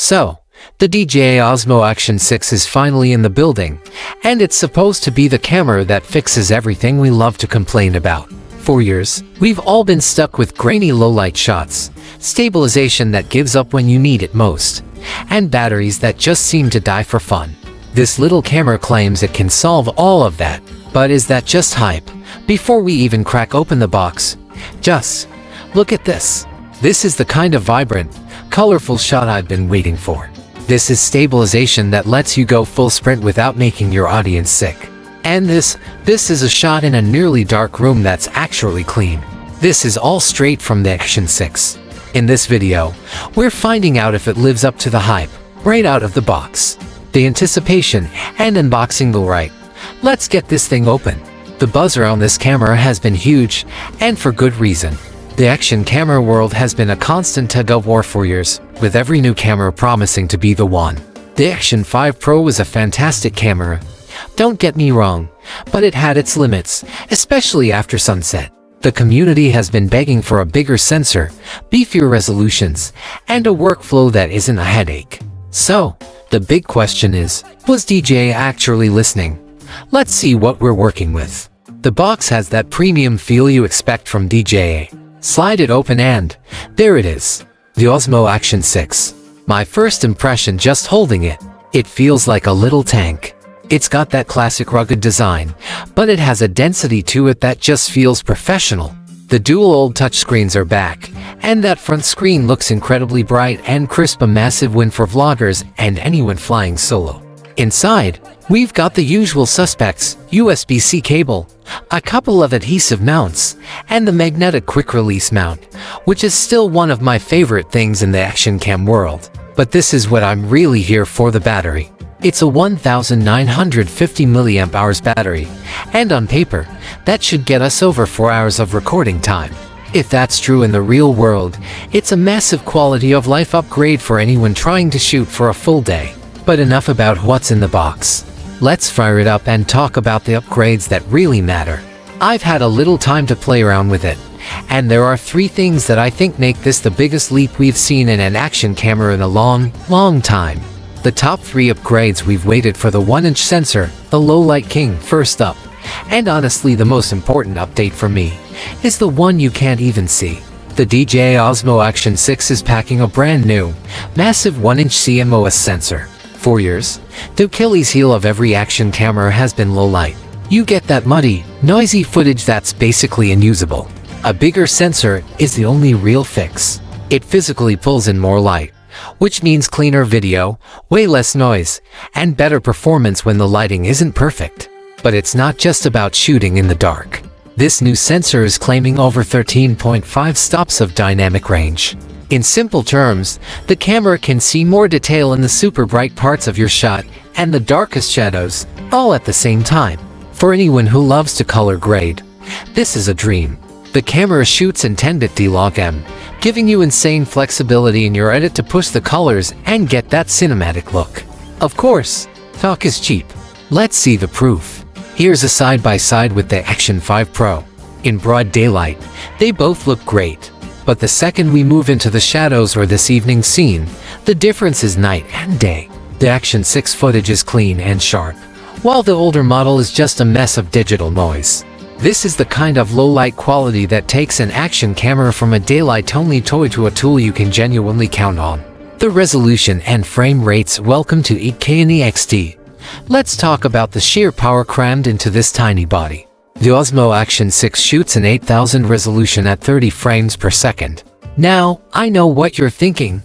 So, the DJI Osmo Action 6 is finally in the building, and it's supposed to be the camera that fixes everything we love to complain about. For years, we've all been stuck with grainy low-light shots, stabilization that gives up when you need it most, and batteries that just seem to die for fun. This little camera claims it can solve all of that, but is that just hype? Before we even crack open the box, just look at this. This is the kind of vibrant, colorful shot I've been waiting for. This is stabilization that lets you go full sprint without making your audience sick. And this is a shot in a nearly dark room that's actually clean. This is all straight from the Action 6. In this video, we're finding out if it lives up to the hype, right out of the box. The anticipation and unboxing will right. Let's get this thing open. The buzz around this camera has been huge, and for good reason. The action camera world has been a constant tug-of-war for years, with every new camera promising to be the one. The Action 5 Pro is a fantastic camera. Don't get me wrong, but it had its limits, especially after sunset. The community has been begging for a bigger sensor, beefier resolutions, and a workflow that isn't a headache. So, the big question is, was DJI actually listening? Let's see what we're working with. The box has that premium feel you expect from DJI. Slide it open and there it is. The Osmo Action 6. My first impression just holding it. It feels like a little tank. It's got that classic rugged design, but it has a density to it that just feels professional. The dual old touchscreens are back, and that front screen looks incredibly bright and crisp, a massive win for vloggers and anyone flying solo. Inside, we've got the usual suspects, USB-C cable, a couple of adhesive mounts, and the magnetic quick-release mount, which is still one of my favorite things in the action cam world. But this is what I'm really here for: the battery. It's a 1950 mAh battery, and on paper, that should get us over 4 hours of recording time. If that's true in the real world, it's a massive quality of life upgrade for anyone trying to shoot for a full day. But enough about what's in the box. Let's fire it up and talk about the upgrades that really matter. I've had a little time to play around with it, and there are 3 things that I think make this the biggest leap we've seen in an action camera in a long time. The top 3 upgrades we've waited for: the 1-inch sensor, the low light king first up, and honestly the most important update for me is the one you can't even see. The DJI Osmo Action 6 is packing a brand new, massive 1-inch CMOS sensor. For years, the Achilles heel of every action camera has been low light. You get that muddy, noisy footage that's basically unusable. A bigger sensor is the only real fix. It physically pulls in more light, which means cleaner video, way less noise, and better performance when the lighting isn't perfect. But it's not just about shooting in the dark. This new sensor is claiming over 13.5 stops of dynamic range. In simple terms, the camera can see more detail in the super bright parts of your shot and the darkest shadows, all at the same time. For anyone who loves to color grade, this is a dream. The camera shoots in 10-bit D-Log-M, giving you insane flexibility in your edit to push the colors and get that cinematic look. Of course, talk is cheap. Let's see the proof. Here's a side-by-side with the Action 5 Pro. In broad daylight, they both look great. But the second we move into the shadows or this evening scene, the difference is night and day. The Action 6 footage is clean and sharp, while the older model is just a mess of digital noise. This is the kind of low-light quality that takes an action camera from a daylight-only toy to a tool you can genuinely count on. The resolution and frame rates: welcome to 8K and EXT. Let's talk about the sheer power crammed into this tiny body. The Osmo Action 6 shoots an 8000 resolution at 30 frames per second. Now, I know what you're thinking.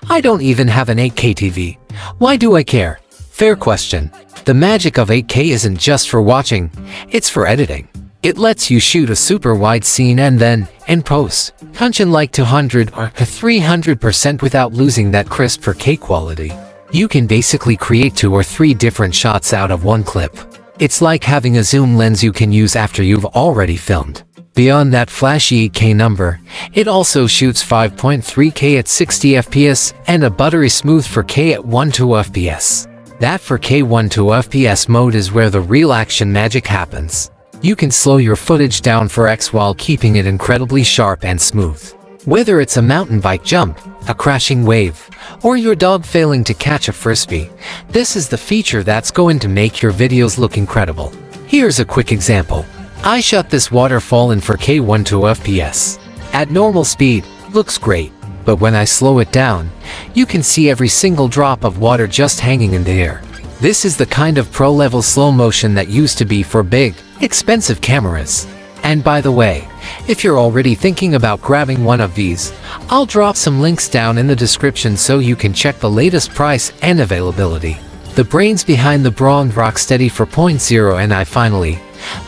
I don't even have an 8K TV. Why do I care? Fair question. The magic of 8K isn't just for watching, it's for editing. It lets you shoot a super wide scene and then, in post, punch in like 200 or 300% without losing that crisp 4K quality. You can basically create 2 or 3 different shots out of one clip. It's like having a zoom lens you can use after you've already filmed. Beyond that flashy 8K number, it also shoots 5.3K at 60 FPS and a buttery smooth 4K at 120 FPS. That 4K 120 FPS mode is where the real action magic happens. You can slow your footage down for X while keeping it incredibly sharp and smooth. Whether it's a mountain bike jump, a crashing wave, or your dog failing to catch a frisbee, this is the feature that's going to make your videos look incredible. Here's a quick example. I shot this waterfall in 4K 120 FPS. At normal speed, looks great, but when I slow it down, you can see every single drop of water just hanging in the air. This is the kind of pro-level slow motion that used to be for big, expensive cameras. And by the way, if you're already thinking about grabbing one of these, I'll drop some links down in the description so you can check the latest price and availability. The brains behind the Braun Rocksteady 4.0 and finally,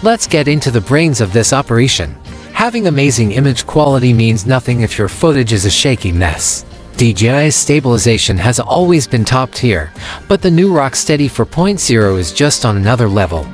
let's get into the brains of this operation. Having amazing image quality means nothing if your footage is a shaky mess. DJI's stabilization has always been top tier, but the new Rocksteady 4.0 is just on another level,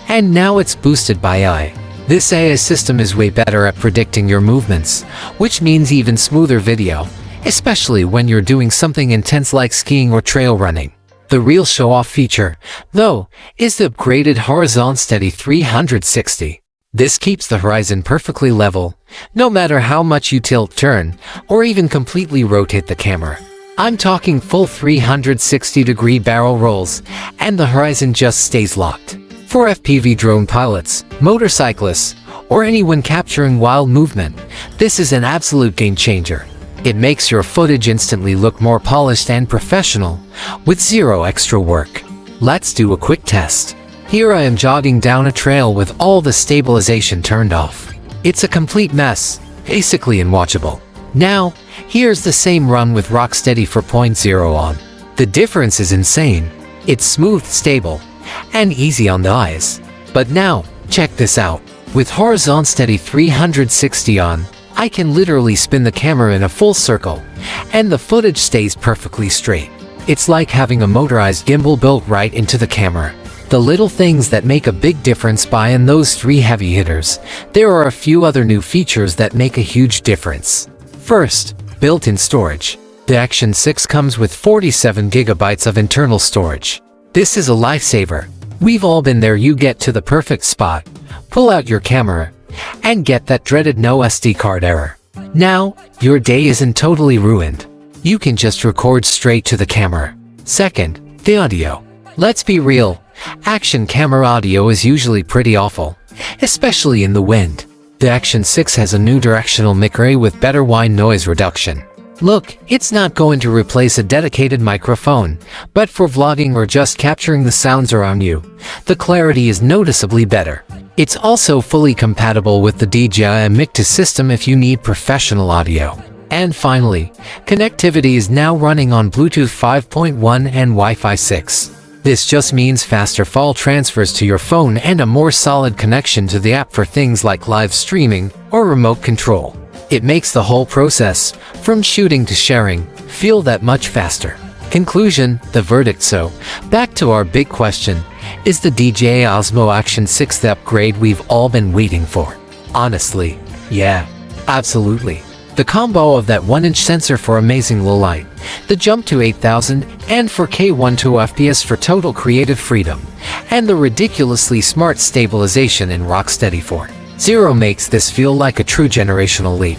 and now it's boosted by AI. This AI system is way better at predicting your movements, which means even smoother video, especially when you're doing something intense like skiing or trail running. The real show-off feature, though, is the upgraded Horizon-Steady 360. This keeps the horizon perfectly level, no matter how much you tilt, turn, or even completely rotate the camera. I'm talking full 360-degree barrel rolls, and the horizon just stays locked. For FPV drone pilots, motorcyclists, or anyone capturing wild movement, this is an absolute game changer. It makes your footage instantly look more polished and professional, with zero extra work. Let's do a quick test. Here I am jogging down a trail with all the stabilization turned off. It's a complete mess, basically unwatchable. Now, here's the same run with Rocksteady 4.0 on. The difference is insane. It's smooth, stable, and easy on the eyes. But now, check this out. With Horizon-Steady 360 on, I can literally spin the camera in a full circle, and the footage stays perfectly straight. It's like having a motorized gimbal built right into the camera. The little things that make a big difference behind those three heavy hitters. There are a few other new features that make a huge difference. First, built-in storage. The Action 6 comes with 47 gigabytes of internal storage. This is a lifesaver. We've all been there. You get to the perfect spot, pull out your camera, and get that dreaded no SD card error. Now, your day isn't totally ruined. You can just record straight to the camera. Second, the audio. Let's be real, action camera audio is usually pretty awful, especially in the wind. The Action 6 has a new directional mic array with better whine noise reduction. Look, it's not going to replace a dedicated microphone, but for vlogging or just capturing the sounds around you, the clarity is noticeably better. It's also fully compatible with the DJI mic system if you need professional audio. And finally, connectivity is now running on Bluetooth 5.1 and Wi-Fi 6. This just means faster file transfers to your phone and a more solid connection to the app for things like live streaming or remote control. It makes the whole process, from shooting to sharing, feel that much faster. Conclusion, the verdict. So, back to our big question, is the DJI Osmo Action 6 the upgrade we've all been waiting for? Honestly, yeah, absolutely. The combo of that 1-inch sensor for amazing low light, the jump to 8000 and 4K 120 FPS for total creative freedom, and the ridiculously smart stabilization in Rocksteady 4.0 makes this feel like a true generational leap,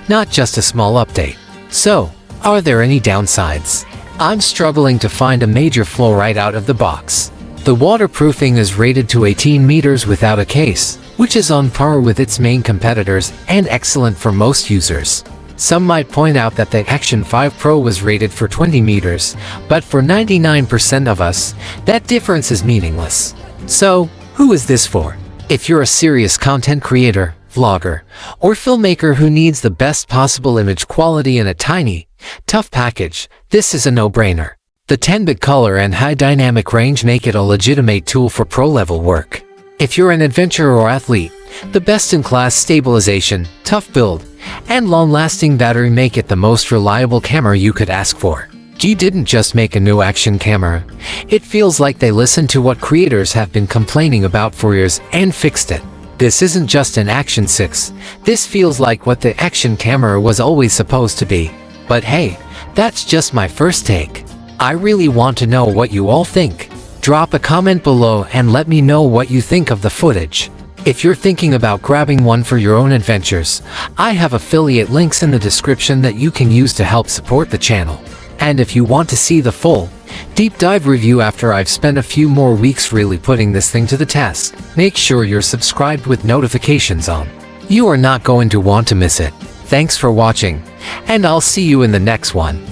not just a small update. So, are there any downsides? I'm struggling to find a major flaw right out of the box. The waterproofing is rated to 18 meters without a case, which is on par with its main competitors and excellent for most users. Some might point out that the Action 5 Pro was rated for 20 meters, but for 99% of us, that difference is meaningless. So, who is this for? If you're a serious content creator, vlogger, or filmmaker who needs the best possible image quality in a tiny, tough package, this is a no-brainer. The 10-bit color and high dynamic range make it a legitimate tool for pro-level work. If you're an adventurer or athlete, the best-in-class stabilization, tough build, and long-lasting battery make it the most reliable camera you could ask for. You didn't just make a new action camera. It feels like they listened to what creators have been complaining about for years and fixed it. This isn't just an Action 6. This feels like what the action camera was always supposed to be. But hey, that's just my first take. I really want to know what you all think. Drop a comment below and let me know what you think of the footage. If you're thinking about grabbing one for your own adventures, I have affiliate links in the description that you can use to help support the channel. And if you want to see the full, deep dive review after I've spent a few more weeks really putting this thing to the test, make sure you're subscribed with notifications on. You are not going to want to miss it. Thanks for watching, and I'll see you in the next one.